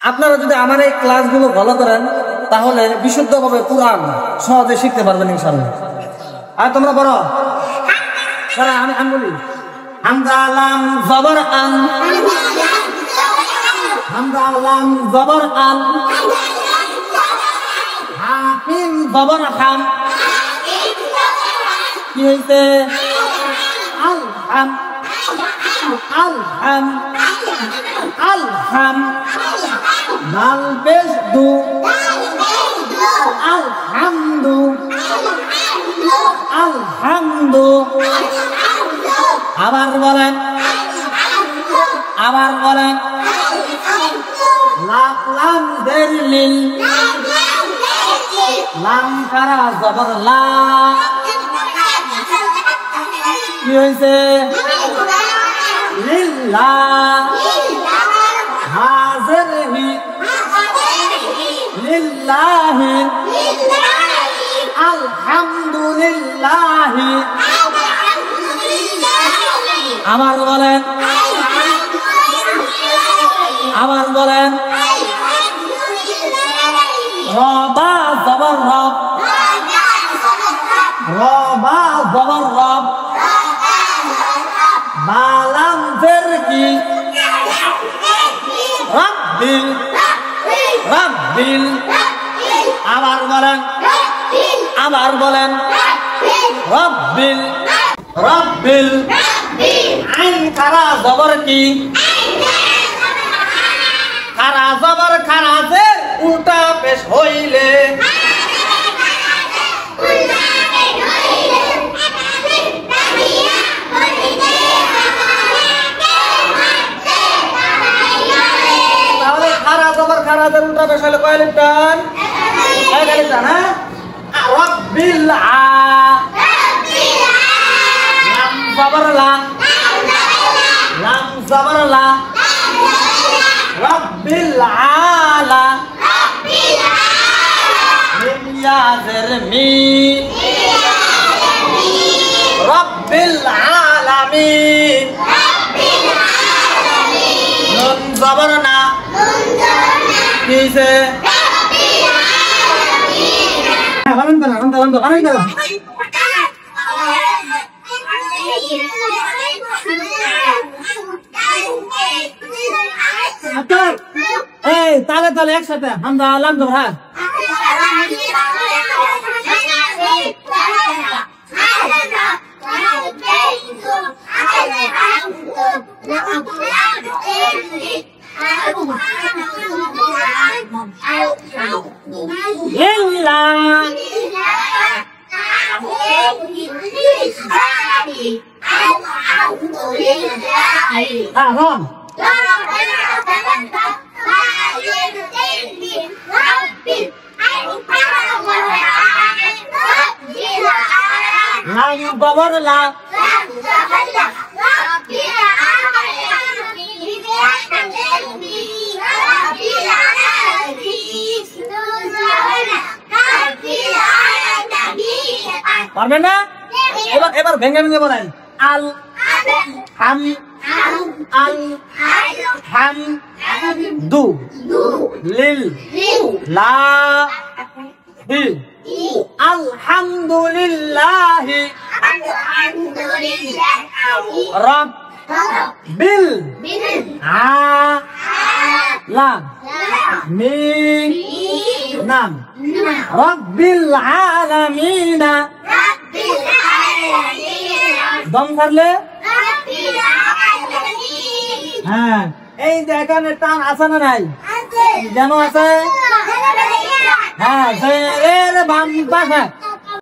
আপনারা যদি আমার এই ক্লাসগুলো ফলো করেন তাহলে বিশুদ্ধভাবে কুরআন সহজে শিখতে পারবেন ইনশাআল্লাহ। আর তোমরা পড়ো, আমি বলি হামজা লাম জবর আন, হামজা লাম জবর আন, হামিম জবর হাম, কি হইছে আল হাম, আল হাম, আল হাম, দাল পেশ দু, আলহামদু, আলহামদু। আবার বলেন, আবার বলেন লাম লাম দের লিল, লাম কারা জবর লা, কি হইছে লিল্লাহ, হাজির হি লিল্লাহি, আলহামদুলিল্লাহি। আবার বলেন, আবার বলেন রবা জবর রব, রবা জবর রব, বালাম ফের কি রব্বিল, রব্বিল। আবার বলেন, আবার বলেন রব্বিল, রব্বিল। আইন খারা জবর কি, খারা জবর খারাজে উল্টা পেশ হইলে, তাহলে খারা জবর খারাজের উল্টা পেশ হইলে কয় লিপটান, এক লিপটান। হ্যাঁ, রব্বিল আ, লাম জবর লা, লাম জবর লা, রব্বিল আলা, মিম ইয়া জের মি, রব্বিল আলামিন, নুন জবর না, কিসে বলেন বলেন বলেন বলেন বলেন। এই তালে তালে একসাথে হামজা লাম জবর হ্যাঁ। পারবেন না? এবার এবার ভেঙে ভেঙে বলেন আল হাম, আল হাম দু, লিল লা হি, আলহামদুলিল্লাহি, রব বিল আ লা মি নাম, রব্বিল আলামিন। দম ছাড়লে হ্যাঁ, এই যে এখানে টান আছে না নাই, যেন আছে হ্যাঁ, এর বাম পাশে